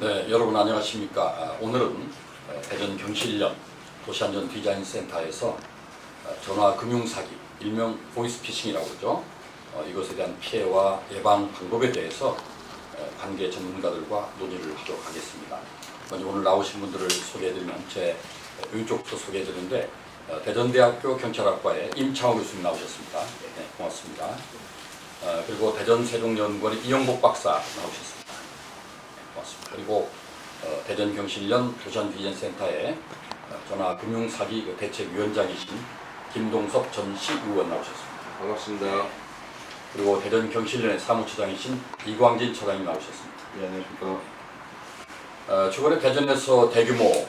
네, 여러분 안녕하십니까. 오늘은 대전 경실련 도시안전 디자인 센터에서 전화 금융 사기, 일명 보이스피싱이라고 그러죠. 이것에 대한 피해와 예방 방법에 대해서 관계 전문가들과 논의를 하도록 하겠습니다. 먼저 오늘 나오신 분들을 소개해드리면 제 왼쪽부터 소개해드리는데 대전대학교 경찰학과의 임창호 교수님 나오셨습니다. 네, 고맙습니다. 그리고 대전세종연구원의 이영복 박사 나오셨습니다. 고맙습니다. 그리고 대전경실련 도시안디자인센터의 전화금융사기 대책위원장이신 김동섭 전 시의원 나오셨습니다. 반갑습니다. 그리고 대전경실련의 사무처장이신 이광진 처장님 나오셨습니다. 네, 안녕하십니까. 최근에 대전에서 대규모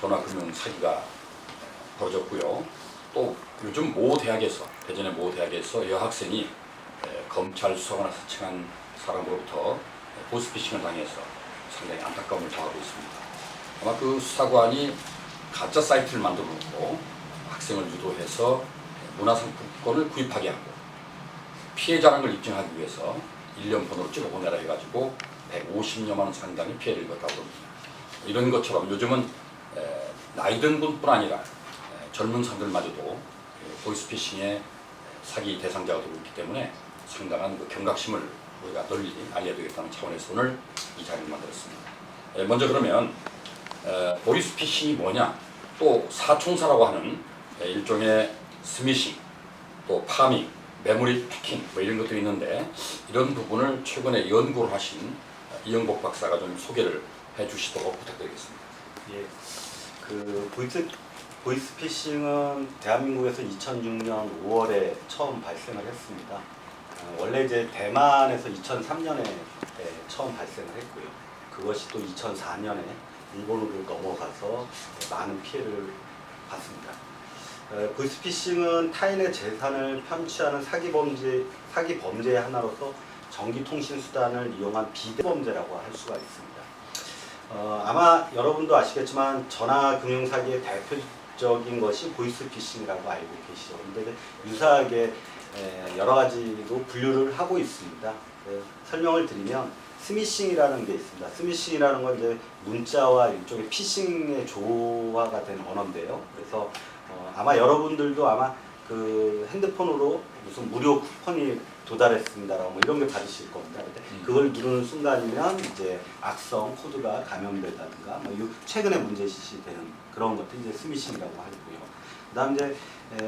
전화금융 사기가 벌어졌고요. 또 요즘 모 대학에서, 대전의 모 대학에서 여학생이 검찰 수사관을 사칭한 사람으로부터 보이스피싱을 당해서 상당히 안타까움을 더하고 있습니다. 아마 그 수사관이 가짜 사이트를 만들어 놓고 학생을 유도해서 문화상품권을 구입하게 하고 피해자라는 걸 입증하기 위해서 일련 번호를 찍어 보내라 해가지고 150여만 원 상당의 피해를 입었다고 합니다. 이런 것처럼 요즘은 나이 든 분뿐 아니라 젊은 사람들마저도 보이스피싱의 사기 대상자가 되고 있기 때문에 상당한 그 경각심을 우리가 널리 알려야 되겠다는 차원에서 오늘 이 자리를 만들었습니다. 먼저 그러면 보이스피싱이 뭐냐, 또 사총사라고 하는 일종의 스미싱, 또 파밍, 메모리 패킹 뭐 이런 것들이 있는데 이런 부분을 최근에 연구를 하신 이영복 박사가 좀 소개를 해주시도록 부탁드리겠습니다. 예, 그 보이스피싱은 대한민국에서 2006년 5월에 처음 발생을 했습니다. 원래 이제 대만에서 2003년에 처음 발생을 했고요. 그것이 또 2004년에 일본으로 넘어가서 많은 피해를 봤습니다. 보이스피싱은 타인의 재산을 편취하는 사기 범죄의 하나로서 전기통신수단을 이용한 비대범죄라고 할 수가 있습니다. 아마 여러분도 아시겠지만 전화금융사기의 대표적인 것이 보이스피싱이라고 알고 계시죠. 근데 유사하게 여러 가지로 분류를 하고 있습니다. 설명을 드리면 스미싱이라는 게 있습니다. 스미싱이라는 건 이제 문자와 일종의 피싱의 조화가 된 언어인데요. 그래서 아마 여러분들도 아마 그 핸드폰으로 무슨 무료 쿠폰이 도달했습니다라고 뭐 이런 게 받으실 겁니다. 근데 그걸 누르는 순간이면 이제 악성 코드가 감염된다든가 뭐 최근에 문제 시시되는 그런 것들이 이제 스미싱이라고 하고요. 그다음 이제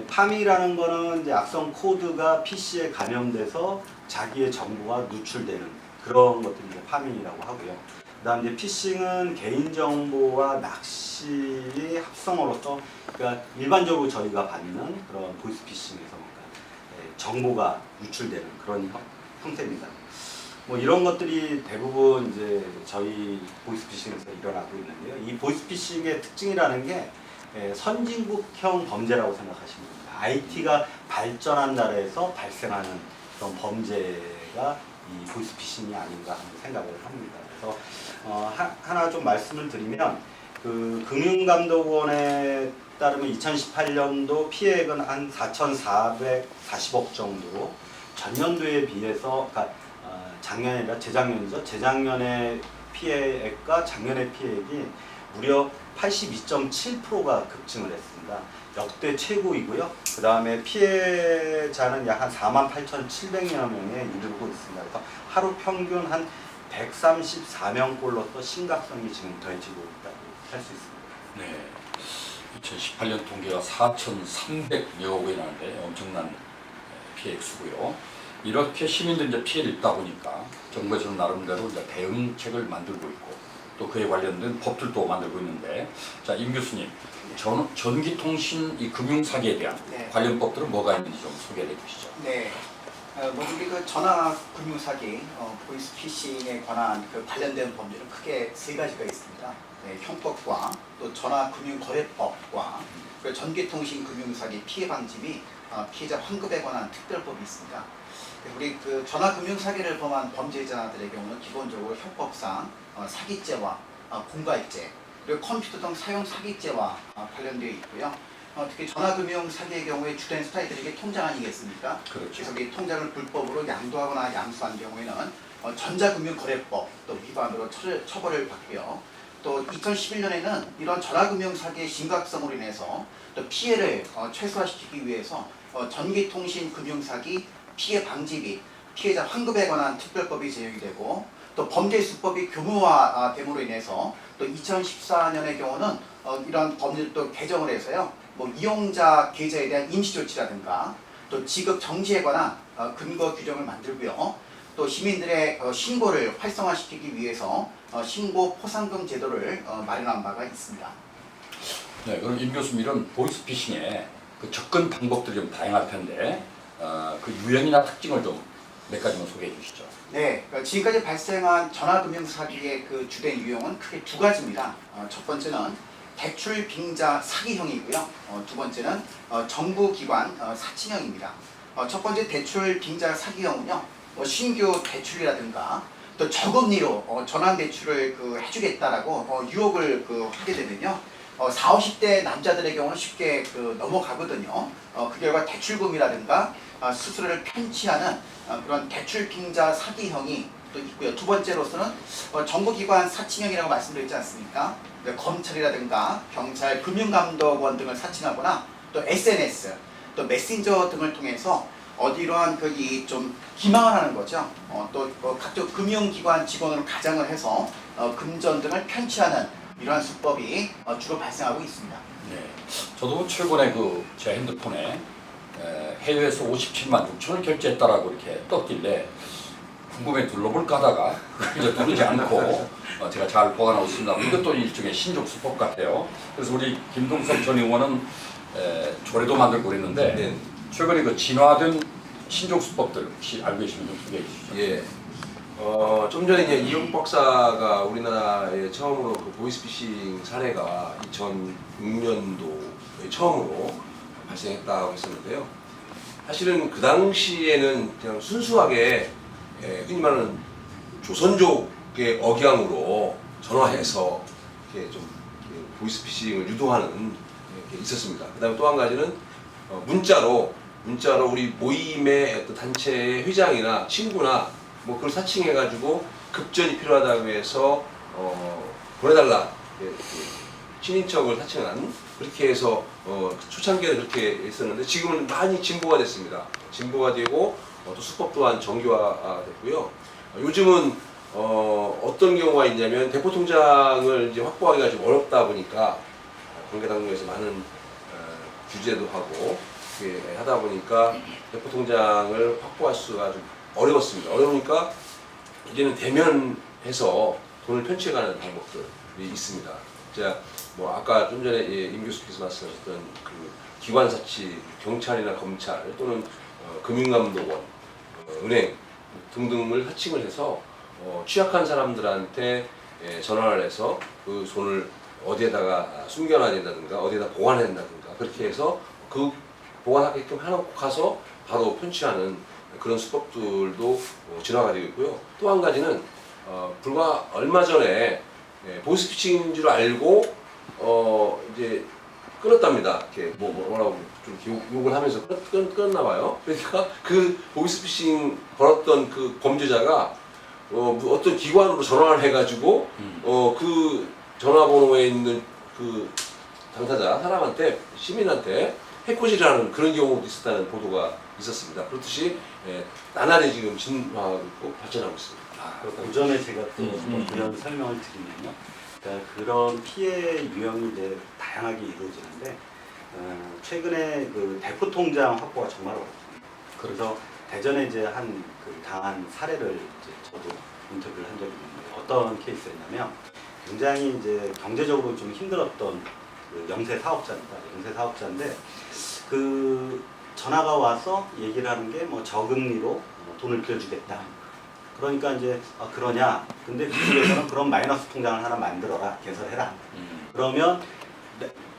파밍이라는 거는 이제 악성 코드가 PC에 감염돼서 자기의 정보가 누출되는 그런 것들이 이제 파밍이라고 하고요. 그다음 이제 피싱은 개인정보와 낚시의 합성어로서, 그러니까 일반적으로 저희가 받는 그런 보이스피싱에서 정보가 유출되는 그런 형태입니다. 뭐 이런 것들이 대부분 이제 저희 보이스피싱에서 일어나고 있는데요. 이 보이스피싱의 특징이라는 게 선진국형 범죄라고 생각하시면 됩니다. IT가 발전한 나라에서 발생하는 그런 범죄가 이 보이스피싱이 아닌가 하는 생각을 합니다. 그래서 하나 좀 말씀을 드리면 그 금융감독원에 따르면 2018년도 피해액은 한 4,440억 정도로 전년도에 비해서, 그러니까 작년이 아니라 재작년이죠. 재작년의 피해액과 작년의 피해액이 무려 82.7%가 급증을 했습니다. 역대 최고이고요. 그 다음에 피해자는 약 한 48,700여 명에 이르고 있습니다. 그래서 하루 평균 한 134명꼴로서 심각성이 지금 더해지고 있다고 할 수 있습니다. 네, 2018년 통계가 4,300여 억이 나는데 엄청난 피해 액수고요. 이렇게 시민들이 이제 피해를 입다 보니까 정부에서는 나름대로 이제 대응책을 만들고 있고 또 그에 관련된 법들도 만들고 있는데, 자, 임 교수님, 전기통신 이 금융사기에 대한 관련 법들은 뭐가 있는지 좀 소개해 주시죠. 네. 먼저 우리 그 전화금융사기, 보이스피싱에 관한 그 관련된 범죄는 크게 세 가지가 있습니다. 네, 형법과 또 전화금융거래법과 그 전기통신금융사기 피해방지 및 피해자 환급에 관한 특별법이 있습니다. 우리 그 전화금융사기를 범한 범죄자들의 경우는 기본적으로 형법상 사기죄와 공갈죄, 그리고 컴퓨터 등 사용 사기죄와 관련되어 있고요. 특히 전화금융 사기의 경우에 주된 스타일들이 이게 통장 아니겠습니까? 그렇죠. 그래서 이 통장을 불법으로 양도하거나 양수한 경우에는 전자금융거래법 또 위반으로 처벌을 받고요. 또 2011년에는 이런 전화금융 사기의 심각성으로 인해서 또 피해를 최소화시키기 위해서 전기통신금융사기 피해 방지 및 피해자 환급에 관한 특별법이 제정이 되고 또 범죄 수법이 규모화됨으로 인해서 또 2014년의 경우는 이런 법률도 개정을 해서요. 뭐 이용자 계좌에 대한 임시 조치라든가 또 지급 정지에 관한 근거 규정을 만들고요. 또 시민들의 신고를 활성화시키기 위해서 신고 포상금 제도를 마련한 바가 있습니다. 네, 그럼 임 교수님 이런 보이스피싱의 그 접근 방법들이 좀 다양할 텐데 그 유형이나 특징을 좀 몇 가지만 소개해 주시죠. 네, 지금까지 발생한 전화금융 사기의 그 주된 유형은 크게 두 가지입니다. 첫 번째는 대출 빙자 사기형이고요. 두 번째는 정부기관 사칭형입니다. 첫 번째 대출 빙자 사기형은요, 신규 대출이라든가 또 저금리로 전환 대출을 해주겠다라고 유혹을 하게 되면요, 40, 50대 남자들의 경우는 쉽게 넘어가거든요. 그 결과 대출금이라든가 수수료를 편취하는 그런 대출 빙자 사기형이 또 있고요. 두 번째로서는 정부기관 사칭형이라고 말씀드렸지 않습니까? 검찰이라든가 경찰, 금융감독원 등을 사칭하거나 또 SNS, 또 메신저 등을 통해서 이러한 좀 기망을 하는 거죠. 또 각종 금융기관 직원으로 가장을 해서 금전 등을 편취하는 이러한 수법이 주로 발생하고 있습니다. 네, 저도 최근에 제 핸드폰에 해외에서 57만 6천을 결제했다라고 이렇게 떴길래 궁금해 둘러볼까 하다가 이제 누르지 않고 제가 잘 보관하고 있습니다. 이것도 일종의 신종 수법 같아요. 그래서 우리 김동석 전 의원은 조례도 만들고 그랬는데 네. 최근에 그 진화된 신종 수법들 혹시 알고 계시면 좀 소개해 주시죠. 예. 좀 전에 이제 이용 박사가 우리나라에 처음으로 그 보이스피싱 사례가 2006년도에 처음으로 발생했다고 했었는데요. 사실은 그 당시에는 그냥 순수하게 흔히 말하는 조선족의 억양으로 전화해서 이렇게 좀 보이스피싱을 유도하는 게 있었습니다. 그다음에 또 한 가지는 문자로 우리 모임의 어떤 단체의 회장이나 친구나 뭐 그걸 사칭해가지고 급전이 필요하다고 해서 보내달라 친인척을 사칭한 그렇게 해서 초창기에는 그렇게 했었는데 지금은 많이 진보가 됐습니다. 진보가 되고 또 수법 또한 정교화됐고요. 요즘은 어떤 경우가 있냐면 대포통장을 이제 확보하기가 좀 어렵다 보니까 관계당국에서 많은 규제도 하고 이렇게 하다 보니까 대포통장을 확보할 수가 좀 어려웠습니다. 어려우니까 이제는 대면해서 돈을 편취해가는 방법들이 있습니다. 제가 뭐 아까 좀 전에 임 교수께서 말씀하셨던 그 기관사치, 경찰이나 검찰 또는 금융감독원, 은행 등등을 사칭을 해서 취약한 사람들한테 전화를 해서 그 돈을 어디에다가 숨겨놔야 된다든가 어디에다 보관해야 된다든가 그렇게 해서 그 보관하게끔 해놓고 가서 바로 편취하는 그런 수법들도 진화가 되고 있고요. 또 한 가지는 불과 얼마 전에 보이스피싱인 줄 알고 이제 끊었답니다. 이렇게 뭐라고 좀 욕을 하면서 끊었나 봐요. 그러니까 그 보이스피싱 벌었던 그 범죄자가 어떤 기관으로 전화를 해가지고 그 전화번호에 있는 그 당사자 사람한테 시민한테 해코지를 하는 그런 경우도 있었다는 보도가 있었습니다. 그렇듯이 나날이 지금 진화하고 있고 발전하고 있습니다. 그 전에 제가 또 그런 설명을 드리면요. 그러니까 그런 피해 유형이 이제 다양하게 이루어지는데 최근에 그 대포통장 확보가 정말 어렵습니다. 그래서 대전에 이제 당한 사례를 이제 저도 인터뷰를 한 적이 있는데 어떤 케이스였냐면 굉장히 이제 경제적으로 좀 힘들었던 그 영세 사업자입니다. 영세 사업자인데 그 전화가 와서 얘기를 하는 게 뭐 저금리로 돈을 빌려주겠다. 그러니까 이제 그러냐? 근데 그쪽에서는 그런 마이너스 통장을 하나 만들어라, 개설해라. 그러면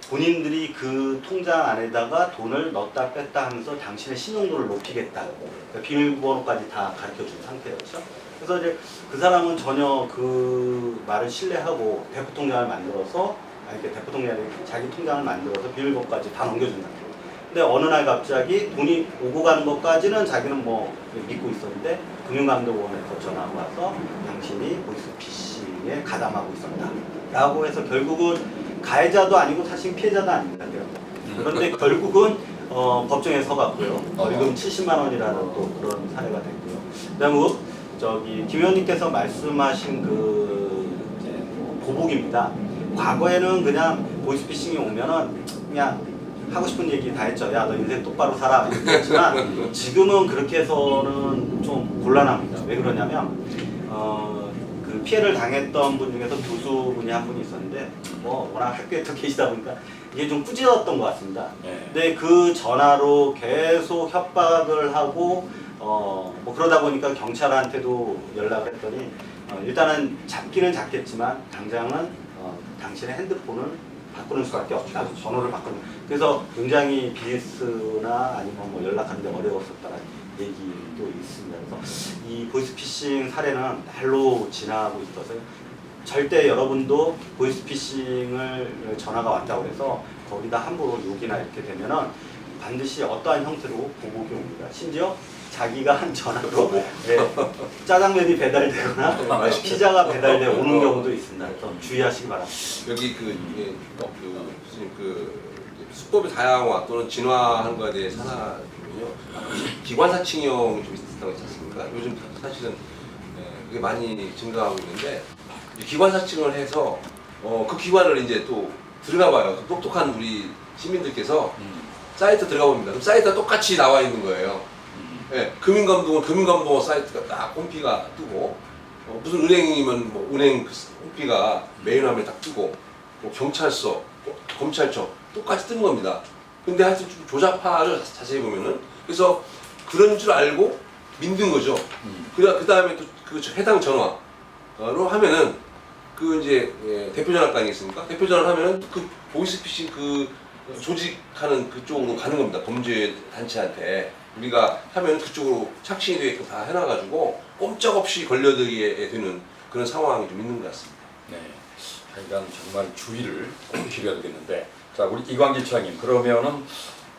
본인들이 그 통장 안에다가 돈을 넣었다 뺐다 하면서 당신의 신용도를 높이겠다. 그러니까 비밀번호까지 다 가르쳐 준 상태였죠. 그래서 이제 그 사람은 전혀 그 말을 신뢰하고 대포통장을 만들어서 대포통장이 자기 통장을 만들어서 비밀번호까지 다 넘겨준 상태. 근데 어느 날 갑자기 돈이 오고 가는 것까지는 자기는 뭐 믿고 있었는데 금융감독원에서 전화가 와서 당신이 보이스피싱에 가담하고 있었다 라고 해서 결국은 가해자도 아니고 사실 피해자도 아닙니다. 그런데 결국은 법정에 서갔고요. 벌금 70만 원이라는 또 그런 사례가 됐고요. 그다음에 저기 김 의원님께서 말씀하신 그 이제 뭐 보복입니다. 과거에는 그냥 보이스피싱이 오면은 그냥 하고 싶은 얘기 다 했죠. 야, 너 인생 똑바로 살아. 그렇지만 지금은 그렇게 해서는 좀 곤란합니다. 왜 그러냐면 그 피해를 당했던 분 중에서 교수분이 한 분이 있었는데 뭐 워낙 학교에 또 계시다 보니까 이게 좀 꾸짖었던 것 같습니다. 네. 근데 그 전화로 계속 협박을 하고 뭐 그러다 보니까 경찰한테도 연락을 했더니 일단은 잡기는 잡겠지만 당장은 당신의 핸드폰을 바꾸는 수밖에 없다. 번호를 바꾸는. 그래서 굉장히 BS나 아니면 뭐 연락하는데 어려웠었다는 얘기도 있습니다. 그래서 이 보이스피싱 사례는 날로 진화하고 있어서 절대 여러분도 보이스피싱을 전화가 왔다고 해서 거기다 함부로 욕이나 이렇게 되면은 반드시 어떠한 형태로 보복이 옵니다. 심지어 자기가 한 전화로 짜장면이 배달되거나 피자가 배달돼 오는 경우도 있습니다. 그래서 주의하시기 바랍니다. 여기 교수님 수법의 다양화 또는 진화하는 것에 대해서 하나는요. 기관 사칭형이 좀 있었다고 했지 않습니까? 요즘 사실은 그게 많이 증가하고 있는데 기관 사칭을 해서 그 기관을 이제 또 들어가 봐요. 똑똑한 우리 시민들께서 사이트 들어가 봅니다. 그럼 사이트가 똑같이 나와 있는 거예요. 예, 금융감독원 사이트가 딱 홈피가 뜨고 무슨 은행이면 뭐 은행 홈피가 메인 화면에 딱 뜨고 뭐 경찰서, 검찰청 똑같이 뜨는 겁니다. 근데 하여튼 좀 조작파를 자세히 보면은 그래서 그런 줄 알고 믿는 거죠. 그 다음에 또 그 해당 전화로 하면은 그 이제 대표 전화가 아니겠습니까? 대표 전화를 하면은 그 보이스피싱 그 조직하는 그쪽으로 가는 겁니다. 범죄 단체한테. 우리가 하면 그쪽으로 착신이 되게끔 다 해놔가지고 꼼짝없이 걸려들게 되는 그런 상황이 좀 있는 것 같습니다. 네, 하여간 정말 주의를 꼭 기울여야 되겠는데, 자 우리 이광길 차장님, 그러면은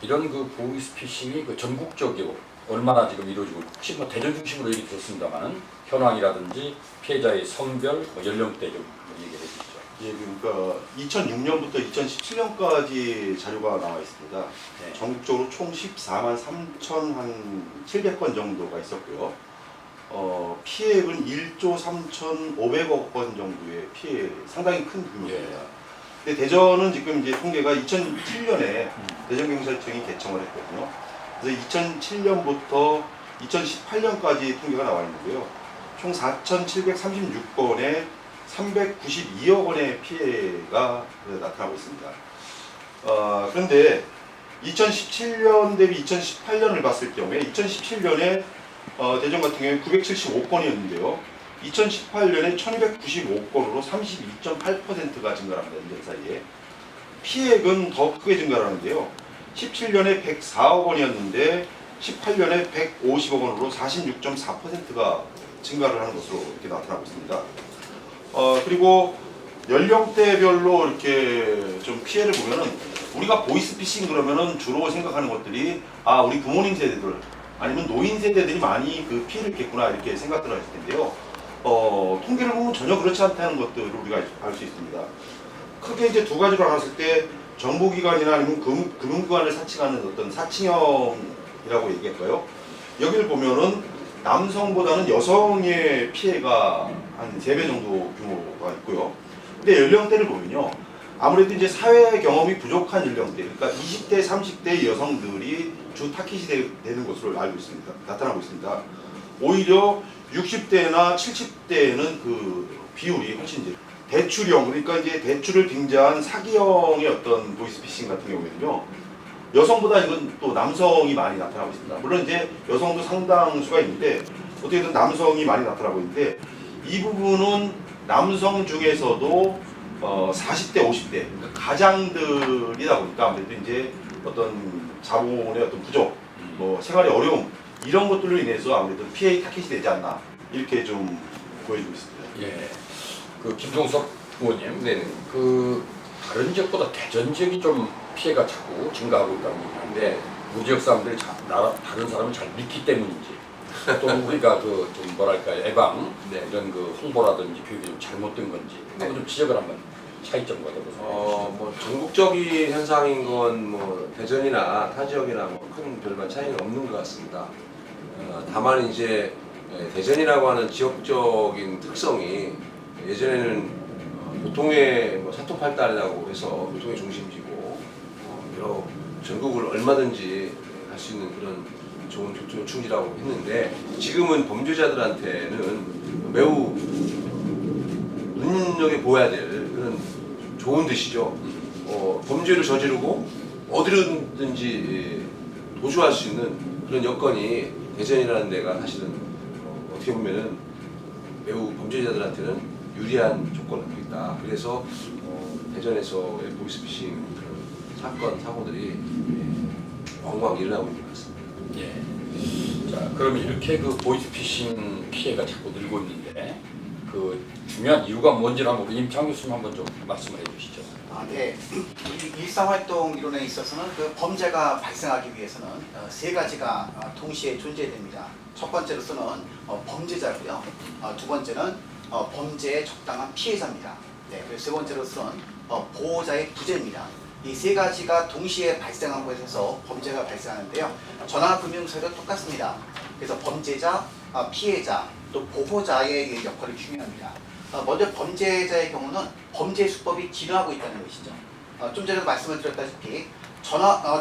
이런 그 보이스피싱이 그 전국적으로 얼마나 지금 이루어지고, 혹시 뭐 대전 중심으로 얘기 들었습니다만은 현황이라든지 피해자의 성별, 뭐 연령대 좀 얘기해 주시죠. 예, 그러니까 2006년부터 2017년까지 자료가 나와 있습니다. 네. 전국적으로 총 14만 3,700건 정도가 있었고요. 피해액은 1조 3,500억 원 정도의 피해, 상당히 큰 규모입니다. 근데 대전은 지금 이제 통계가 2007년에 대전경찰청이 개청을 했거든요. 그래서 2007년부터 2018년까지 통계가 나와 있는데요. 총 4,736건의 392억 원의 피해가 나타나고 있습니다. 그런데 2017년 대비 2018년을 봤을 경우에 2017년에 대전 같은 경우에 975건이었는데요. 2018년에 1295건으로 32.8%가 증가합니다. 1년 사이에. 피해액은 더 크게 증가하는데요. 17년에 104억 원이었는데 18년에 150억 원으로 46.4%가 증가를 하는 것으로 이렇게 나타나고 있습니다. 그리고 연령대별로 이렇게 좀 피해를 보면은 우리가 보이스피싱 그러면은 주로 생각하는 것들이 우리 부모님 세대들 아니면 노인 세대들이 많이 그 피해를 입겠구나 이렇게 생각들 하실 텐데요. 통계를 보면 전혀 그렇지 않다는 것들을 우리가 알 수 있습니다. 크게 이제 두 가지로 나눴을 때 정보기관이나 아니면 금융기관을 사칭하는 어떤 사칭형이라고 얘기할까요? 여기를 보면은 남성보다는 여성의 피해가 한 3배 정도 규모가 있고요. 근데 연령대를 보면요. 아무래도 이제 사회 경험이 부족한 연령대, 그러니까 20대, 30대 여성들이 주 타깃이 되는 것으로 알고 있습니다. 나타나고 있습니다. 오히려 60대나 70대에는 그 비율이 훨씬 이제 대출형, 그러니까 이제 대출을 빙자한 사기형의 어떤 보이스피싱 같은 경우에는요. 여성보다 이건 또 남성이 많이 나타나고 있습니다. 물론 이제 여성도 상당수가 있는데 어떻게든 남성이 많이 나타나고 있는데 이 부분은 남성 중에서도 40대, 50대 그러니까 가장들이다 보니까 아무래도 이제 어떤 자본의 어떤 부족, 뭐 생활의 어려움 이런 것들로 인해서 아무래도 피해 타깃이 되지 않나 이렇게 좀 보여지고 있습니다. 예, 그 김종석 의원님, 네네. 그 다른 지역보다 대전 지역이 좀 피해가 자꾸 증가하고 있다는 얘기인데 네. 우리 지역 사람들이 다른 사람을 잘 믿기 때문인지 또 우리가 그 좀 뭐랄까 예방 네. 이런 그 홍보라든지 교육이 좀 잘못된 건지 네. 한번 좀 지적을 한번 차이점과 더불어서 뭐 전국적인 현상인 건 뭐 대전이나 타 지역이나 뭐 큰 별반 차이는 없는 것 같습니다. 다만 이제 대전이라고 하는 지역적인 특성이 예전에는 교통의 뭐 사통팔달이라고 해서 교통의 중심지고 여러 전국을 얼마든지 갈 수 있는 그런 좋은 교통 요충지라고 했는데 지금은 범죄자들한테는 매우 눈여겨보아야 될 그런 좋은 뜻이죠. 범죄를 저지르고 어디든지 도주할 수 있는 그런 여건이 대전이라는 데가 사실은 어떻게 보면은 매우 범죄자들한테는 유리한 조건을 갖고 있다. 그래서 대전에서의 보이스피싱 그런 사건 사고들이 왕왕 일어나고 있는 것 같습니다. 예. 자, 그러면 이렇게 그 보이스피싱 피해가 자꾸 늘고 있는데 그 중요한 이유가 뭔지를 한번 우리 임창 교수님 한번 좀 말씀을 해주시죠. 네. 일상활동 이론에 있어서는 그 범죄가 발생하기 위해서는 세 가지가 동시에 존재됩니다. 첫 번째로서는 범죄자고요. 두 번째는 범죄의 적당한 피해자입니다. 네. 그리고 세 번째로서는 보호자의 부재입니다. 이 세 가지가 동시에 발생한 곳에서 범죄가 발생하는데요. 전화금융사도 똑같습니다. 그래서 범죄자, 피해자, 또 보호자의 역할이 중요합니다. 먼저 범죄자의 경우는 범죄 수법이 진화하고 있다는 것이죠. 좀 전에도 말씀을 드렸다시피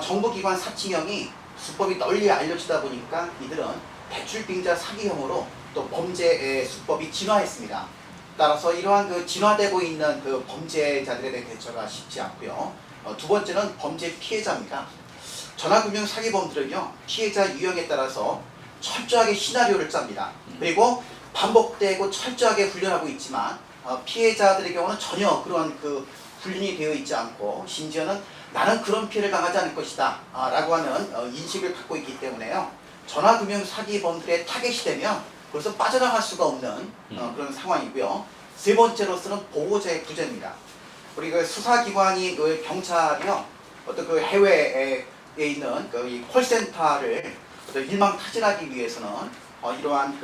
정부기관 사칭형이 수법이 널리 알려지다 보니까 이들은 대출빙자 사기형으로 또 범죄의 수법이 진화했습니다. 따라서 이러한 그 진화되고 있는 그 범죄자들에 대한 대처가 쉽지 않고요. 두 번째는 범죄 피해자입니다. 전화금융 사기범들은요, 피해자 유형에 따라서 철저하게 시나리오를 짭니다. 그리고 반복되고 철저하게 훈련하고 있지만 피해자들의 경우는 전혀 그런 그 훈련이 되어 있지 않고 심지어는 나는 그런 피해를 당하지 않을 것이다 라고 하는 인식을 갖고 있기 때문에요. 전화금융 사기범들의 타겟이 되면 벌써 빠져나갈 수가 없는 그런 상황이고요. 세 번째로서는 보호자의 부재입니다. 우리 그 수사기관이 그 경찰이요, 어떤 그 해외에 있는 그 콜센터를 일망타진하기 위해서는 이러한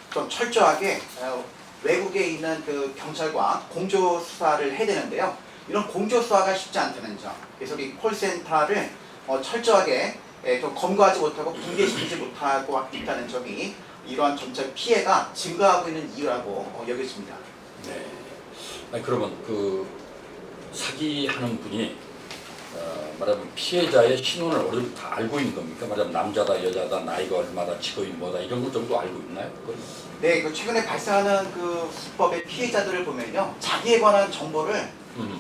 좀 철저하게 외국에 있는 그 경찰과 공조 수사를 해야 되는데요. 이런 공조 수사가 쉽지 않다는 점. 그래서 우리 콜센터를 철저하게 좀 검거하지 못하고 붕괴시키지 못하고 있다는 점이 이러한 점차 피해가 증가하고 있는 이유라고 여겨집니다. 네. 아니 그러면 그 사기하는 분이 말하면 피해자의 신원을 어느 정도 다 알고 있는 겁니까? 말하면 남자다, 여자다, 나이가 얼마다, 직업이 뭐다 이런 것 정도 알고 있나요? 네, 그 최근에 발생하는 그 수법의 피해자들을 보면요, 자기에 관한 정보를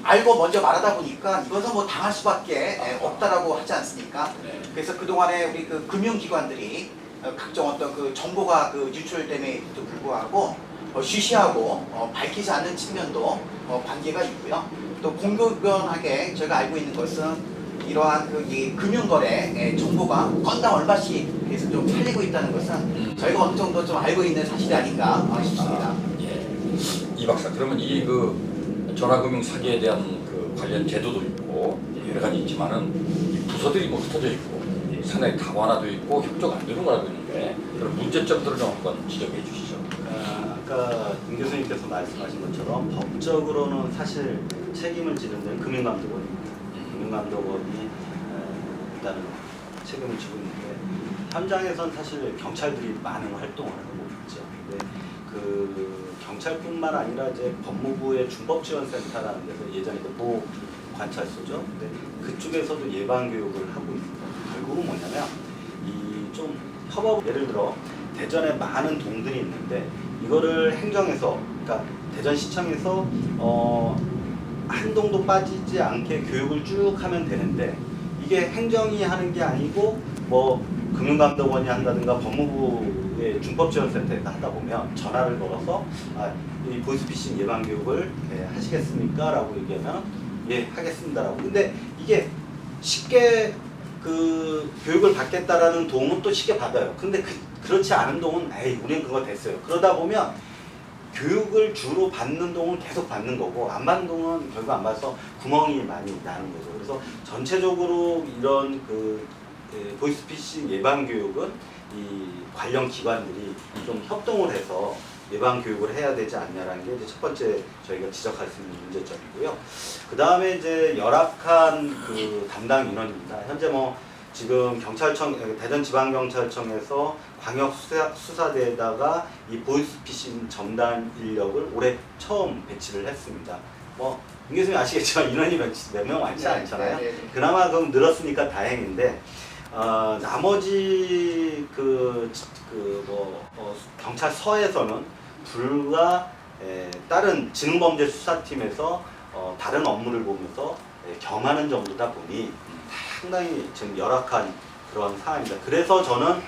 알고 먼저 말하다 보니까 이것은 뭐 당할 수밖에 없다라고 하지 않습니까? 네. 그래서 그 동안에 우리 그 금융기관들이 각종 어떤 그 정보가 그 유출됨에도 불구하고 쉬쉬하고 밝히지 않는 측면도 관계가 있고요. 또 공공연하게 저희가 알고 있는 것은 이러한 이 금융거래 정보가 건당 얼마씩 해서 좀 팔리고 있다는 것은 저희가 어느 정도 좀 알고 있는 사실이 아닌가 싶습니다. 예. 이 박사, 그러면 이 그 전화금융 사기에 대한 그 관련 제도도 있고 여러 가지 있지만은 이 부서들이 뭐 흩어져 있고 상당히 다관화되어 있고 협조가 안 되는 걸 알고 있는데 그런 문제점들을 좀 한번 지적해 주시죠. 아까 김 교수님께서 말씀하신 것처럼 법적으로는 사실 책임을 지는 데는 금융감독원입니다. 금융감독원이 일단은 책임을 지고 있는데 현장에선 사실 경찰들이 많은 활동을 하고 있죠. 근데 그 경찰뿐만 아니라 이제 법무부의 중법지원센터라는 데서 예전에 보호관찰소죠. 근데 그쪽에서도 예방 교육을 하고 있습니다. 결국은 뭐냐면 이 좀 협업, 예를 들어 대전에 많은 동들이 있는데 이거를 행정에서, 그러니까 대전시청에서 한 동도 빠지지 않게 교육을 쭉 하면 되는데 이게 행정이 하는 게 아니고 뭐 금융감독원이 한다든가 법무부의 중법지원센터에서 하다 보면 전화를 걸어서 이 보이스피싱 예방 교육을 하시겠습니까? 라고 얘기하면 예 하겠습니다라고. 근데 이게 쉽게 그 교육을 받겠다라는 도움은 또 쉽게 받아요. 근데 그렇지 않은 도움은 에이 우리는 그거 됐어요. 그러다 보면 교육을 주로 받는 동은 계속 받는 거고 안 받는 동은 결국 안 받아서 구멍이 많이 나는 거죠. 그래서 전체적으로 이런 보이스피싱 예방 교육은 이 관련 기관들이 좀 협동을 해서 예방 교육을 해야 되지 않냐라는 게 이제 첫 번째 저희가 지적할 수 있는 문제점이고요. 그 다음에 이제 열악한 그 담당 인원입니다. 현재 뭐 지금 경찰청 대전지방경찰청에서 광역수사대에다가 이 보이스피싱 전담 인력을 올해 처음 배치를 했습니다. 뭐 임 교수님 아시겠지만 인원이 몇 명 많지 않잖아요. 그나마 좀 늘었으니까 다행인데 나머지 경찰서에서는 불과 다른 지능범죄수사팀에서 다른 업무를 보면서 겸하는 정도다 보니 상당히 지금 열악한 그런 상황입니다. 그래서 저는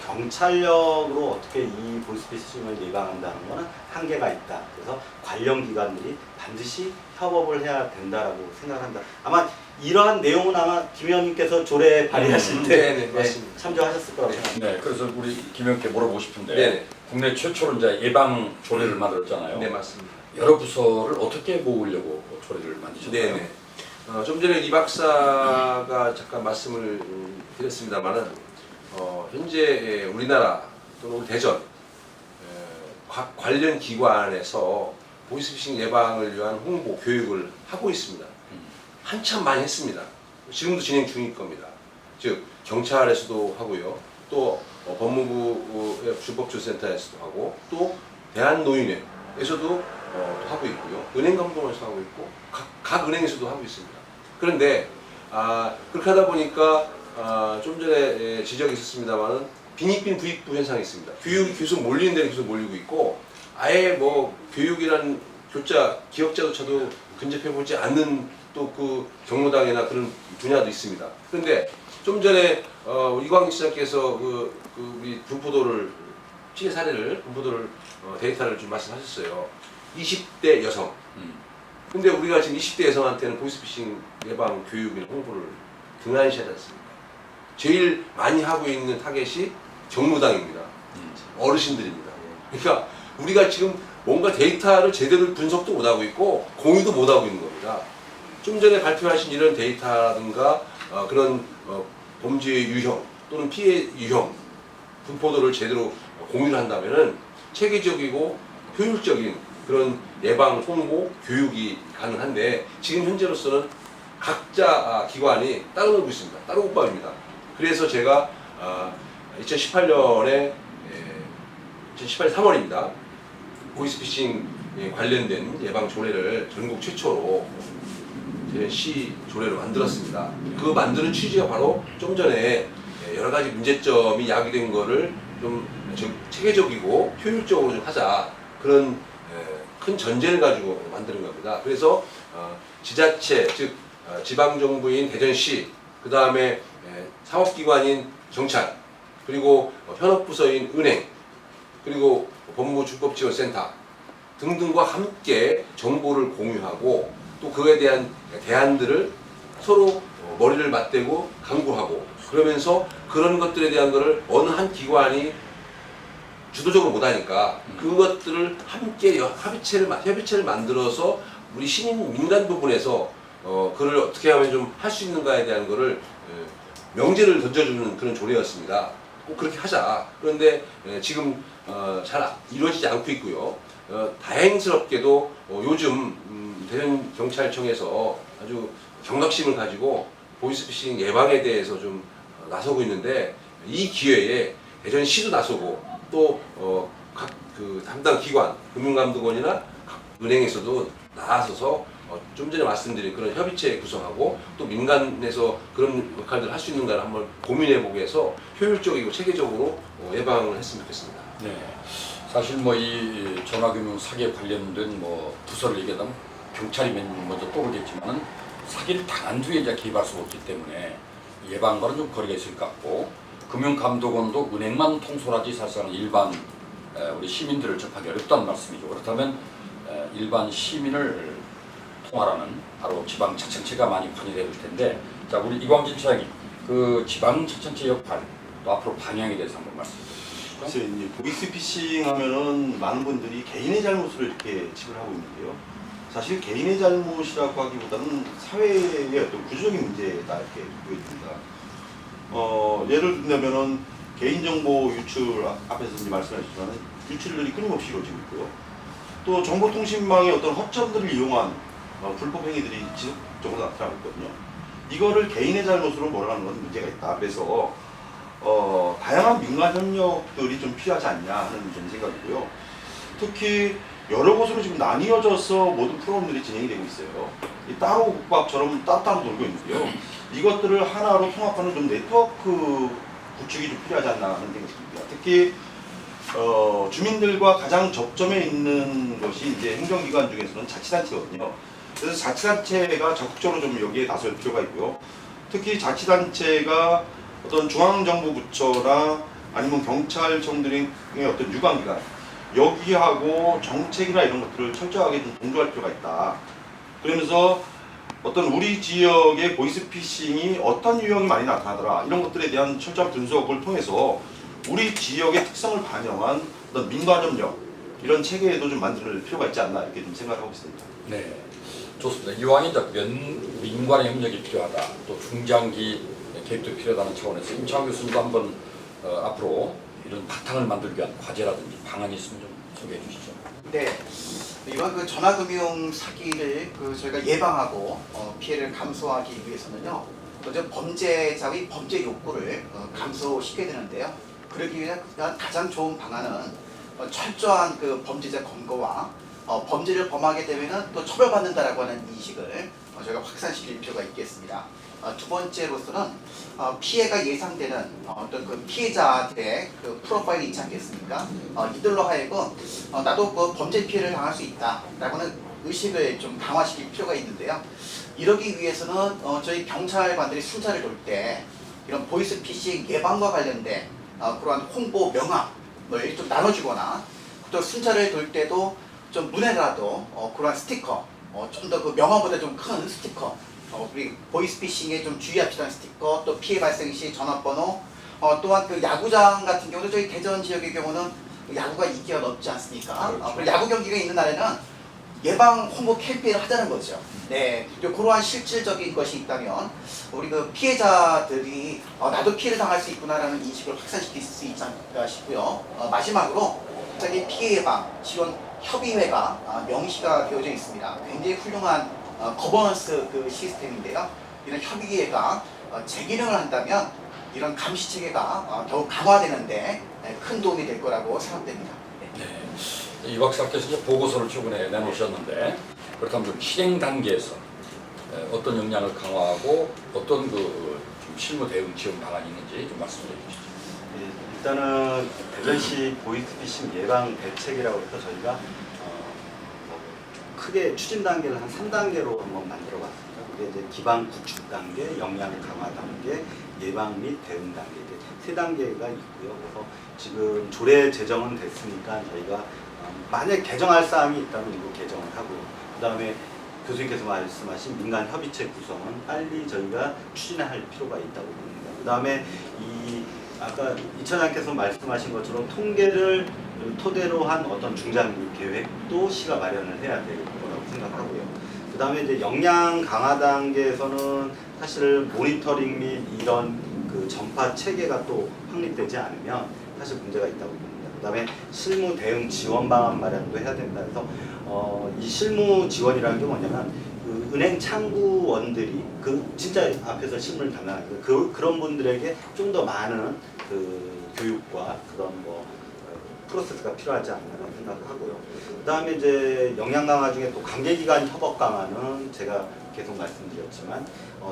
경찰력으로 어떻게 이 보이스피싱을 예방한다는 것은 한계가 있다. 그래서 관련 기관들이 반드시 협업을 해야 된다라고 생각합니다. 아마 이러한 내용은 아마 김 의원님께서 조례 발의하실 때 맞습니다. 참조하셨을 거라고 생각합니다. 네, 그래서 우리 김 의원께 물어보고 싶은데 네. 국내 최초로 이제 예방 조례를 만들었잖아요. 네, 맞습니다. 여러 부서를 어떻게 모으려고 조례를 만드셨나요? 네네. 좀 전에 이 박사가 잠깐 말씀을 드렸습니다만은 현재 우리나라 또는 우리 대전 각 관련 기관에서 보이스피싱 예방을 위한 홍보 교육을 하고 있습니다. 한참 많이 했습니다. 지금도 진행 중일 겁니다. 즉 경찰에서도 하고요, 또 법무부 불법조사센터에서도 하고, 또 대한노인회에서도 또 하고 있고요, 은행감독원에서 하고 있고, 각 은행에서도 하고 있습니다. 그런데 그렇게 하다 보니까 좀 전에 지적이 있었습니다만은 빈익빈 부익부 현상이 있습니다. 교육이 계속 몰리는 데는 계속 몰리고 있고, 아예 뭐 교육이란 기억자조차도 근접해보지 않는 또 그 경로당이나 그런 분야도 있습니다. 그런데 좀 전에 이광희 시장께서 우리 분포도를 피해 사례를 분포도를 데이터를 좀 말씀하셨어요. 20대 여성. 근데 우리가 지금 20대 여성한테는 보이스피싱 예방 교육이나 홍보를 등한시하지 않습니까? 제일 많이 하고 있는 타겟이 경로당입니다. 어르신들입니다. 그러니까 우리가 지금 뭔가 데이터를 제대로 분석도 못하고 있고 공유도 못하고 있는 겁니다. 좀 전에 발표하신 이런 데이터라든가 그런 범죄의 유형 또는 피해 유형 분포도를 제대로 공유를 한다면은 체계적이고 효율적인 그런 예방, 홍보, 교육이 가능한데, 지금 현재로서는 각자 기관이 따로 놀고 있습니다. 따로 국밥입니다. 그래서 제가 2018년 3월입니다. 보이스피싱 관련된 예방 조례를 전국 최초로 시 조례를 만들었습니다. 그 만드는 취지가 바로 좀 전에 여러 가지 문제점이 야기된 거를 좀 체계적이고 효율적으로 좀 하자, 그런 큰 전제를 가지고 만드는 겁니다. 그래서 지자체, 즉 지방정부인 대전시, 그 다음에 사업기관인 경찰, 그리고 현업부서인 은행, 그리고 법무불법지원센터 등등과 함께 정보를 공유하고, 또 그에 대한 대안들을 서로 머리를 맞대고 강구하고, 그러면서 그런 것들에 대한 거를 어느 한 기관이 주도적으로 못하니까 그것들을 함께 협의체를 만들어서 우리 시민 민간 부분에서 그걸 어떻게 하면 좀 할 수 있는가에 대한 거를 명제를 던져주는 그런 조례였습니다. 꼭 그렇게 하자. 그런데 지금 잘 이루어지지 않고 있고요. 다행스럽게도 요즘 대전경찰청에서 아주 경각심을 가지고 보이스피싱 예방에 대해서 좀 나서고 있는데, 이 기회에 대전시도 나서고 또 각 그 담당 기관, 금융감독원이나 각 은행에서도 나서서 좀 전에 말씀드린 그런 협의체 구성하고, 또 민간에서 그런 역할들을 할 수 있는가를 한번 고민해보게 해서 효율적이고 체계적으로 예방을 했으면 좋겠습니다. 네. 사실 뭐 이 전화금융 사기에 관련된 뭐 부서를 얘기하면 경찰이 먼저 떠오르겠지만은 사기를 당한 뒤에 이제 개입할 수가 없기 때문에 예방과는 좀 거리가 있을 것 같고, 금융감독원도 은행만 통솔하지 사실상 일반 우리 시민들을 접하기 어렵다는 말씀이죠. 그렇다면 일반 시민을 통할하는 바로 지방자치단체가 많이 관여돼야 될 텐데, 자 우리 이광진 차장님, 그 지방자치단체 역할 또 앞으로 방향에 대해서 한번 말씀해 주시죠. 보시죠? 글쎄 이제 보이스피싱 하면은 많은 분들이 개인의 잘못으로 이렇게 칩을 하고 있는데요. 사실 개인의 잘못이라고 하기보다는 사회의 어떤 구조적인 문제다 이렇게 보여집니다. 예를 든다면은 개인정보 유출 앞에서 이제 말씀하셨지만 유출들이 끊임없이 이루어지고 있고요. 또 정보통신망의 어떤 허점들을 이용한 불법 행위들이 지속적으로 나타나고 있거든요. 이거를 개인의 잘못으로 몰아가는 건 문제가 있다. 그래서 다양한 민간 협력들이 좀 필요하지 않냐 하는 제 생각이고요. 특히 여러 곳으로 지금 나뉘어져서 모든 프로그램들이 진행이 되고 있어요. 이 따로 국밥처럼 따로 놀고 있는데요. 이것들을 하나로 통합하는 좀 네트워크 구축이 좀 필요하지 않나 하는 생각이 듭니다. 특히 주민들과 가장 접점에 있는 것이 이제 행정기관 중에서는 자치단체거든요. 그래서 자치단체가 적극적으로 좀 여기에 나설 필요가 있고요. 특히 자치단체가 어떤 중앙정부부처나 아니면 경찰청 등의 어떤 유관기관 여기하고 정책이나 이런 것들을 철저하게 좀 공조할 필요가 있다. 그러면서 어떤 우리 지역의 보이스피싱이 어떤 유형이 많이 나타나더라 이런 것들에 대한 철저한 분석을 통해서 우리 지역의 특성을 반영한 어떤 민관협력 이런 체계도 좀 만들 필요가 있지 않나 이렇게 좀 생각하고 있습니다. 네, 좋습니다. 이왕 이제 민관의 협력이 필요하다, 또 중장기 개입도 필요하다는 차원에서 임창 교수님도 한번 앞으로 이런 바탕을 만들기 위한 과제라든지 방안이 있으면 좀 소개해 주시죠. 네, 이번 그 전화금융 사기를 저희가 예방하고 피해를 감소하기 위해서는요, 먼저 범죄자의 범죄 욕구를 감소시켜야 되는데요. 그러기 위한 가장 좋은 방안은 철저한 그 범죄자 검거와 범죄를 범하게 되면은 또 처벌받는다라고 하는 인식을 저희가 확산시킬 필요가 있겠습니다. 두 번째로서는 피해가 예상되는 어떤 그 피해자들의 그 프로파일이 있지 않겠습니까? 이들로 하여금 나도 그 범죄 피해를 당할 수 있다라고는 의식을 좀 강화시킬 필요가 있는데요. 이러기 위해서는 저희 경찰관들이 순찰을 돌 때 이런 보이스피싱 예방과 관련된 그러한 홍보 명함을 좀 나눠주거나 또 순찰을 돌 때도 좀 눈에라도 그러한 스티커 좀 더 그 명함보다 좀 큰 스티커 우리 보이스피싱에 좀 주의할 필요한 스티커 또 피해 발생 시 전화번호 또한 그 야구장 같은 경우도 저희 대전 지역의 경우는 야구가 인기가 높지 않습니까? 그렇죠. 그리고 야구 경기가 있는 날에는 예방 홍보 캠페인을 하자는 거죠. 네, 그러한 실질적인 것이 있다면 우리 그 피해자들이 나도 피해를 당할 수 있구나라는 인식을 확산시킬 수 있지 않을까 싶고요. 마지막으로 갑자기 피해 예방 지원 협의회가 명시가 되어져 있습니다. 굉장히 훌륭한 거버넌스 그 시스템인데요. 이런 협의회가 재기능을 한다면 이런 감시 체계가 더욱 강화되는데 큰 도움이 될 거라고 생각됩니다. 네. 이 박사께서 이제 보고서를 최근에 내놓으셨는데 그렇다면 좀 실행 단계에서 어떤 역량을 강화하고 어떤 그 좀 실무 대응 지원 방안이 있는지 좀 말씀해 주시죠. 예, 일단은 대전시 보이스피싱 예방 대책이라고 해서 저희가 크게 추진 단계를 한 3단계로 한번 만들어 봤습니다. 그게 이제 기반 구축 단계, 역량 강화 단계, 예방 및 대응 단계 이제 세 단계가 있고요. 그래서 지금 조례 제정은 됐으니까 저희가 만약 개정할 사항이 있다면 이거 개정을 하고요. 그다음에 교수님께서 말씀하신 민간 협의체 구성은 빨리 저희가 추진할 필요가 있다고 봅니다. 그다음에 이 아까 이차장께서 말씀하신 것처럼 통계를 토대로 한 어떤 중장기 계획도 시가 마련을 해야 될 거라고 생각하고요. 그 다음에 이제 역량 강화 단계에서는 사실 모니터링 및 이런 그 전파 체계가 또 확립되지 않으면 사실 문제가 있다고 봅니다. 그 다음에 실무 대응 지원 방안 마련도 해야 된다. 그래서 이 실무 지원이라는 게 뭐냐면 그 은행 창구원들이 그 진짜 앞에서 실무를 담당하는 그런 분들에게 좀 더 많은 그 교육과 그런 뭐 프로세스가 필요하지 않나라고 생각하고요. 그 다음에 이제 역량 강화 중에 또 관계기관 협업 강화는 제가 계속 말씀드렸지만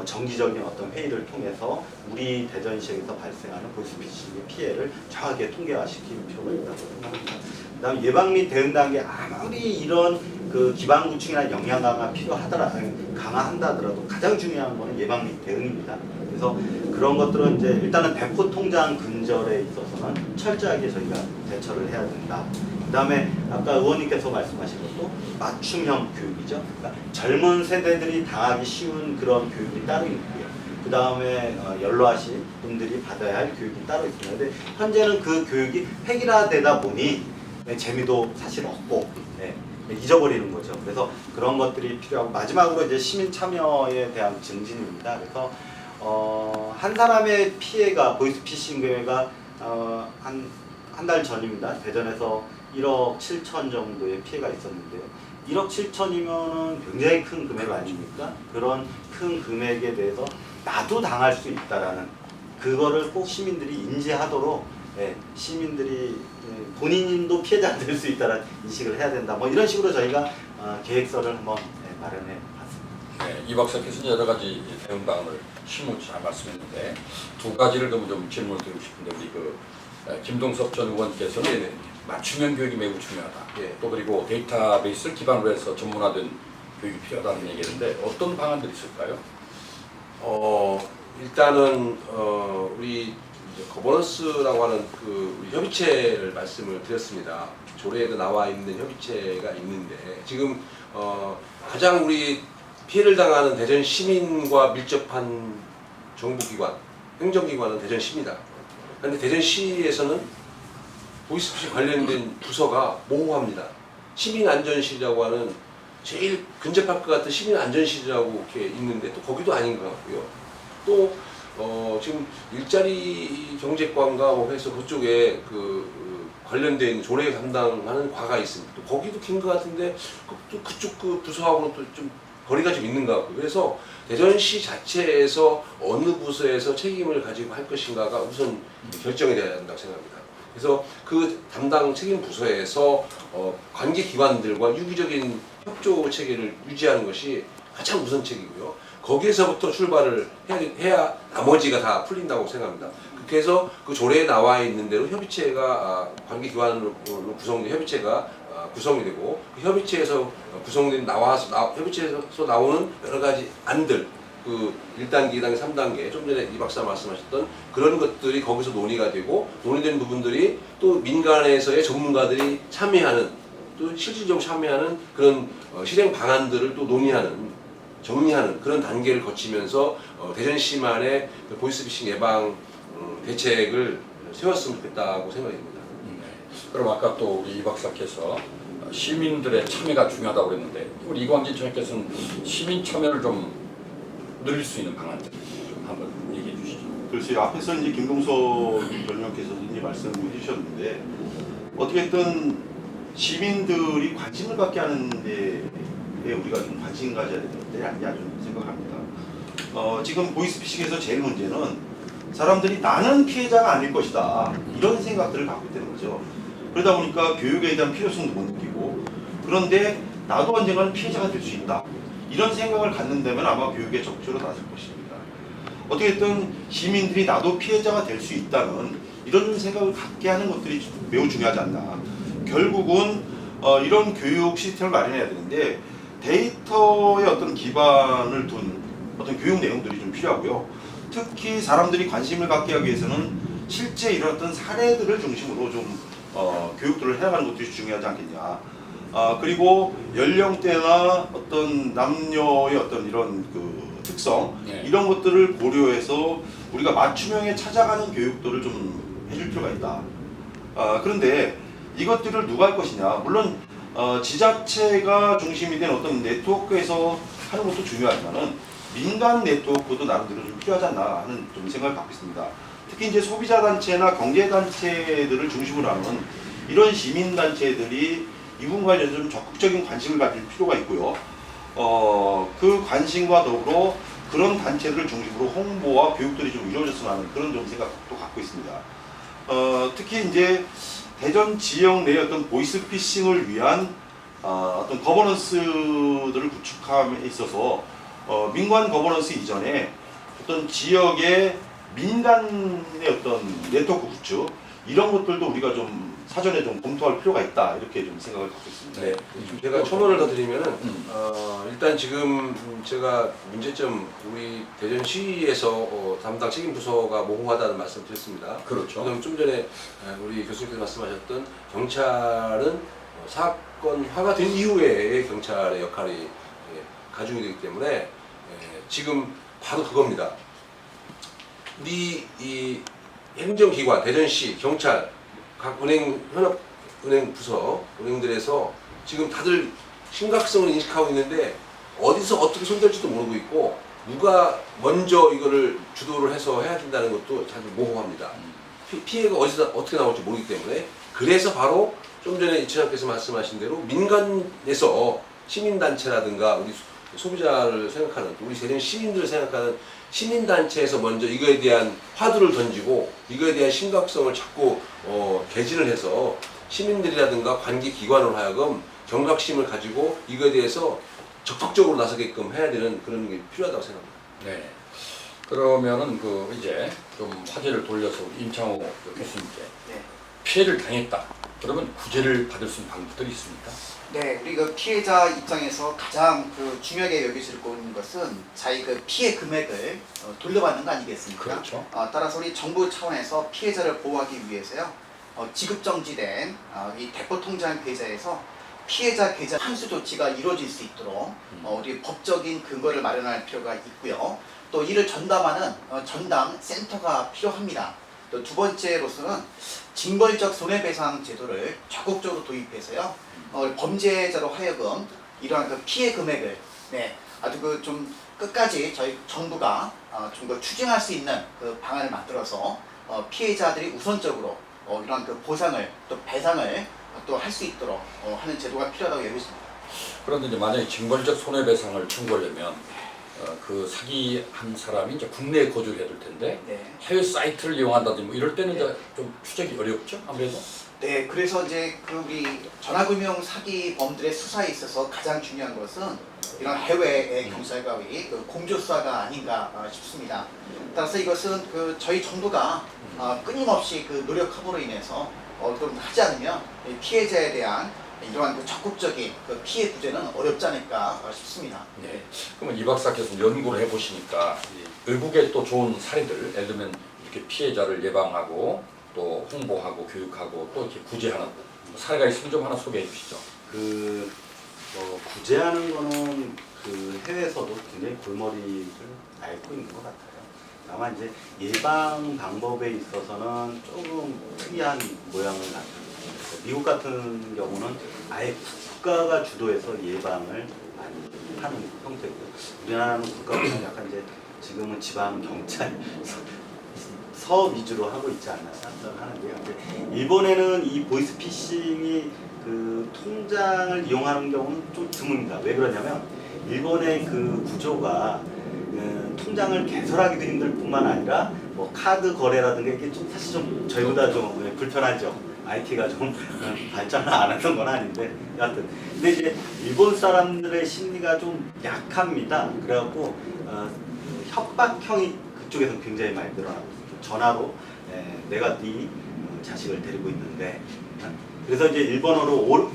정기적인 어떤 회의를 통해서 우리 대전시에서 발생하는 보이스피싱의 피해를 정확하게 통계화시킬 필요가 있다고 생각합니다. 그 다음 예방 및 대응 단계 아무리 이런 그 기반 구축이나 역량 강화 강화한다 하더라도 가장 중요한 거는 예방 및 대응입니다. 그래서 그런 것들은 이제 일단은 대포 통장 근절에 있어서는 철저하게 저희가 대처를 해야 된다. 그 다음에 아까 의원님께서 말씀하신 것도 맞춤형 교육이죠. 그러니까 젊은 세대들이 당하기 쉬운 그런 교육이 따로 있고요. 그 다음에 연로하신 분들이 받아야 할 교육이 따로 있습니다. 근데 현재는 그 교육이 획일화되다 보니 재미도 사실 없고 잊어버리는 거죠. 그래서 그런 것들이 필요하고, 마지막으로 이제 시민 참여에 대한 증진입니다. 그래서 한 사람의 피해가, 보이스피싱 교회가 한 달 전입니다. 대전에서 1억 7천 정도의 피해가 있었는데요. 1억 7천이면은 굉장히 큰 금액 아닙니까? 그런 큰 금액에 대해서 나도 당할 수 있다라는, 그거를 꼭 시민들이 인지하도록 시민들이 본인도 피해자가 될 수 있다는 인식을 해야 된다. 뭐 이런 식으로 저희가 계획서를 한번 마련해 봤습니다. 네, 이 박사께서는 여러 가지 대응 방안을 실무 잘 말씀했는데 두 가지를 좀 질문을 드리고 싶은데, 우리 김동섭 전 의원께서는 네네. 맞춤형 교육이 매우 중요하다. 예. 또 그리고 데이터베이스를 기반으로 해서 전문화된 교육이 필요하다는 얘기인데 어떤 방안들이 있을까요? 일단은 우리 이제 거버넌스라고 하는 그 우리 협의체를 말씀을 드렸습니다. 조례에도 나와 있는 협의체가 있는데, 지금 가장 우리 피해를 당하는 대전 시민과 밀접한 정부기관, 행정기관은 대전시입니다. 그런데 대전시에서는 보이스피싱 관련된 부서가 모호합니다. 시민안전실이라고 하는 제일 근접할 것 같은 시민안전실이라고 이렇게 있는데 또 거기도 아닌 것 같고요. 또 지금 일자리 경제관과 뭐 해서 그쪽에 관련된 조례 담당하는 과가 있습니다. 또 거기도 긴 것 같은데 또 그쪽 그 부서하고는 또 좀 거리가 좀 있는 것 같고요. 그래서 대전시 자체에서 어느 부서에서 책임을 가지고 할 것인가가 우선 결정이 돼야 한다고 생각합니다. 그래서 그 담당 책임 부서에서 관계 기관들과 유기적인 협조 체계를 유지하는 것이 가장 우선책이고요. 거기에서부터 출발을 해야 나머지가 다 풀린다고 생각합니다. 그래서 그 조례에 나와 있는 대로 협의체가 관계 기관으로 구성된 협의체가 구성이 되고, 그 협의체에서 구성된 협의체에서 나오는 여러 가지 안들, 그 1단계, 2단계, 3단계, 좀 전에 이 박사 말씀하셨던 그런 것들이 거기서 논의가 되고, 논의된 부분들이 또 민간에서의 전문가들이 참여하는, 또 실질적으로 참여하는 그런 실행 방안들을 또 논의하는, 정리하는 그런 단계를 거치면서 대전시만의 보이스피싱 예방 대책을 세웠으면 좋겠다고 생각이 듭니다. 그럼 아까 또 우리 이 박사께서 시민들의 참여가 중요하다고 그랬는데, 우리 이광진 총장께서는 시민 참여를 좀 늘릴 수 있는 방안들 좀 한번 얘기해 주시죠. 글쎄요, 앞에서 이제 김동석 전 의원께서 이제 말씀을 해주셨는데, 어떻게든 시민들이 관심을 갖게 하는 데에 우리가 좀 관심 가져야 되는 때 아니냐 좀 생각합니다. 지금 보이스피싱에서 제일 문제는 사람들이 나는 피해자가 아닐 것이다, 이런 생각들을 갖고 있다는 거죠. 그러다 보니까 교육에 대한 필요성도 못 느끼고, 그런데 나도 언젠가는 피해자가 될 수 있다, 이런 생각을 갖는다면 아마 교육에 적극적으로 나설 것입니다. 어떻게든 시민들이 나도 피해자가 될 수 있다는 이런 생각을 갖게 하는 것들이 매우 중요하지 않나. 결국은 이런 교육 시스템을 마련해야 되는데, 데이터의 어떤 기반을 둔 어떤 교육 내용들이 좀 필요하고요. 특히 사람들이 관심을 갖게 하기 위해서는 실제 일어났던 사례들을 중심으로 좀 교육들을 해나가는 것들이 중요하지 않겠냐. 그리고 연령대나 어떤 남녀의 어떤 이런 그 특성, 이런 것들을 고려해서 우리가 맞춤형에 찾아가는 교육들을 좀 해줄 필요가 있다. 그런데 이것들을 누가 할 것이냐. 물론 지자체가 중심이 된 어떤 네트워크에서 하는 것도 중요하지만은 민간 네트워크도 나름대로 좀 필요하지 않나 하는 좀 생각을 갖고 있습니다. 특히 이제 소비자 단체나 경제 단체들을 중심으로 하는 이런 시민 단체들이 이 부분 관련해서 좀 적극적인 관심을 가질 필요가 있고요. 그 관심과 더불어 그런 단체들을 중심으로 홍보와 교육들이 좀 이루어졌으면 하는 그런 좀 생각도 갖고 있습니다. 특히 이제 대전 지역 내 어떤 보이스피싱을 위한 어떤 거버넌스들을 구축함에 있어서 민관 거버넌스 이전에 어떤 지역의 민간의 어떤 네트워크 구축, 이런 것들도 우리가 좀 사전에 좀 검토할 필요가 있다, 이렇게 좀 생각을 갖고 있습니다. 네, 제가 첨언을 더 드리면은 일단 지금 제가 문제점, 우리 대전시에서 담당 책임 부서가 모호하다는 말씀을 드렸습니다. 그렇죠. 그럼 좀 전에 우리 교수님께서 말씀하셨던 경찰은 사건화가 된 이후에 경찰의 역할이 가중이 되기 때문에 지금 바로 그겁니다. 우리 이 행정기관, 대전시, 경찰, 각 은행, 현업은행 부서, 은행들에서 지금 다들 심각성을 인식하고 있는데 어디서 어떻게 손댈지도 모르고 있고 누가 먼저 이거를 주도를 해서 해야 된다는 것도 잘 모호합니다. 피해가 어디서 어떻게 나올지 모르기 때문에 그래서 바로 좀 전에 이 차장께서 말씀하신 대로 민간에서 시민단체라든가 우리 소비자를 생각하는 우리 대전 시민들을 생각하는 시민단체에서 먼저 이거에 대한 화두를 던지고 이거에 대한 심각성을 자꾸 개진을 해서 시민들이라든가 관계기관으로 하여금 경각심을 가지고 이거에 대해서 적극적으로 나서게끔 해야 되는 그런 게 필요하다고 생각합니다. 네. 그러면은 이제 좀 화제를 돌려서 우리 임창호 교수님께 네. 피해를 당했다. 그러면 구제를 받을 수 있는 방법들이 있습니까? 네, 우리 그 피해자 입장에서 가장 중요하게 여기시고 있는 것은 자기 피해 금액을 돌려받는 거 아니겠습니까? 그렇죠. 따라서 우리 정부 차원에서 피해자를 보호하기 위해서요, 지급정지된 이 대포통장 계좌에서 피해자 계좌 환수 조치가 이루어질 수 있도록 우리 법적인 근거를 마련할 필요가 있고요. 또 이를 전담하는 전담 센터가 필요합니다. 또 두 번째로서는 징벌적 손해배상 제도를 적극적으로 도입해서요, 범죄자로 하여금 이러한 피해 금액을 아주 좀 끝까지 저희 정부가 좀 더 추진할 수 있는 방안을 만들어서 피해자들이 우선적으로 이러한 보상을 또 배상을 또 할 수 있도록 하는 제도가 필요하다고 여기고 있습니다. 그런데 이제 만약에 징벌적 손해배상을 청구하려면 그 사기한 사람이 이제 국내에 거주를 해야 될 텐데 네. 해외 사이트를 이용한다든지 뭐 이럴 때는 네. 이제 좀 추적이 어렵죠, 아무래도. 네, 그래서 이제 우리 전화금융 사기범들의 수사에 있어서 가장 중요한 것은 이런 해외의 경찰과의 공조 수사가 아닌가 싶습니다. 따라서 이것은 저희 정부가 끊임없이 노력함으로 인해서 좀 하지 않으면 피해자에 대한 이러한 적극적인 피해 구제는 어렵지 않을까 싶습니다. 네. 그러면 이 박사께서 연구를 해보시니까 외국의 또 좋은 사례들, 예를 들면 이렇게 피해자를 예방하고 또 홍보하고 교육하고 또 이렇게 구제하는 사례가 있으면 좀 하나 소개해 주시죠. 구제하는 거는 해외에서도 굉장히 골머리를 앓고 있는 것 같아요. 다만 이제 예방 방법에 있어서는 조금 특이한 모양을 갖습니다. 미국 같은 경우는 아예 국가가 주도해서 예방을 많이 하는 형태고요. 우리나라는 국가가 약간 이제 지금은 지방 경찰 서 위주로 하고 있지 않나 생각하는데요. 근데 일본에는 이 보이스피싱이 통장을 이용하는 경우는 좀 드뭅니다. 왜 그러냐면 일본의 구조가 통장을 개설하기도 힘들 뿐만 아니라 뭐 카드 거래라든가 이게 좀 사실 좀 저희보다 좀 불편하죠. IT가 좀 발전을 안 했던 건 아닌데 여하튼 근데 이제 일본 사람들의 심리가 좀 약합니다. 그래갖고 협박형이 그쪽에서 굉장히 많이 늘어나고 있어요. 전화로 내가 네 자식을 데리고 있는데 그래서 이제 일본어로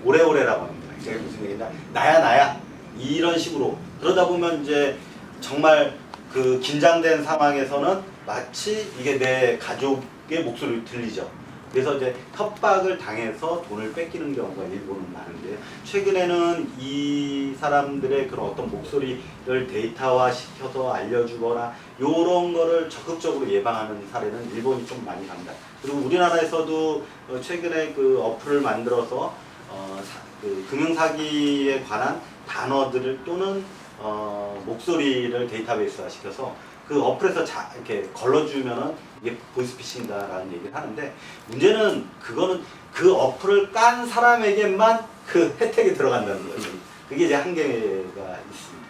오래오래라고 합니다. 이게 무슨 얘기냐 나야 이런 식으로 그러다 보면 이제 정말 긴장된 상황에서는 마치 이게 내 가족의 목소리를 들리죠. 그래서 이제 협박을 당해서 돈을 뺏기는 경우가 일본은 많은데 최근에는 이 사람들의 그런 어떤 목소리를 데이터화 시켜서 알려주거나 이런 거를 적극적으로 예방하는 사례는 일본이 좀 많이 갑니다. 그리고 우리나라에서도 최근에 어플을 만들어서 금융사기에 관한 단어들을 또는 목소리를 데이터베이스화 시켜서 어플에서 이렇게 걸러주면은 이게 보이스피싱이다라는 얘기를 하는데 문제는 그거는 어플을 깐 사람에게만 혜택이 들어간다는 거예요. 그게 이제 한계가 있습니다.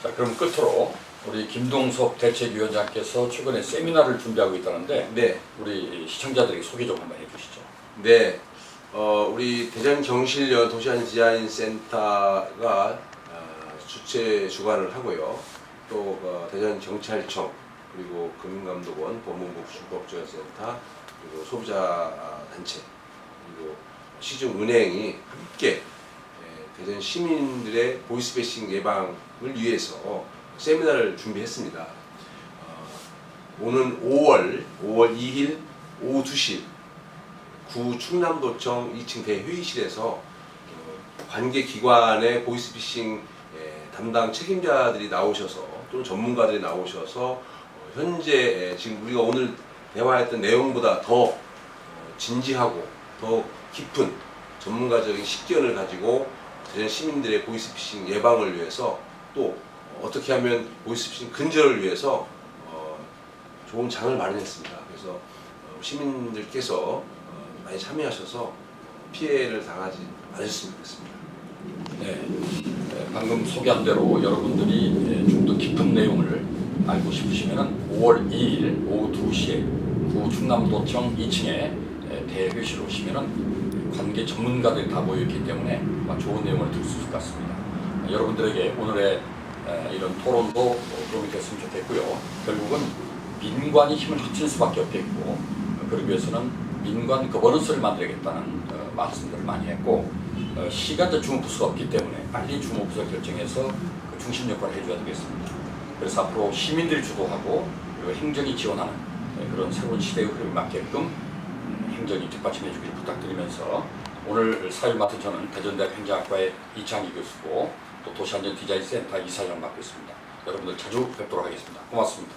자, 그럼 끝으로 우리 김동섭 대책위원장께서 최근에 세미나를 준비하고 있다는데 네. 우리 시청자들에게 소개 좀 한번 해주시죠. 네. 우리 대전경실련 도시안전센터가 주최 주관을 하고요. 또 대전경찰청 그리고 금융감독원, 법무부 주거복지원센터 그리고 소비자 단체 그리고 시중은행이 함께 대전 시민들의 보이스피싱 예방을 위해서 세미나를 준비했습니다. 오는 5월 2일 오후 2시 구 충남도청 2층 대회의실에서 관계기관의 보이스피싱 담당 책임자들이 나오셔서 또는 전문가들이 나오셔서 현재 지금 우리가 오늘 대화했던 내용보다 더 진지하고 더 깊은 전문가적인 식견을 가지고 대전 시민들의 보이스피싱 예방을 위해서 또 어떻게 하면 보이스피싱 근절을 위해서 좋은 장을 마련했습니다. 그래서 시민들께서 많이 참여하셔서 피해를 당하지 않으셨으면 좋겠습니다. 네, 방금 소개한 대로 여러분들이 좀 더 깊은 내용을 알고 싶으시면 5월 2일 오후 2시에 구 충남도청 2층에 대회실에 오시면 관계 전문가들이 다 모여있기 때문에 좋은 내용을 들을 수 있을 것 같습니다. 여러분들에게 오늘의 이런 토론도 도움이 됐으면 좋겠고요. 결국은 민관이 힘을 합칠 수밖에 없겠고, 그러기 위해서는 민관 거버넌스를 만들어야겠다는 말씀들을 많이 했고, 시가 주무부서가 없기 때문에 빨리 주무부서 결정해서 그 중심 역할을 해줘야 되겠습니다. 그래서 앞으로 시민들이 주도하고 그리고 행정이 지원하는 그런 새로운 시대의 흐름에 맞게끔 행정이 뒷받침해 주기를 부탁드리면서 오늘 사회를 맡은 저는 대전대학 행정학과의 이창기 교수고 또 도시안전 디자인센터 이사장을 맡고 있습니다. 여러분들 자주 뵙도록 하겠습니다. 고맙습니다.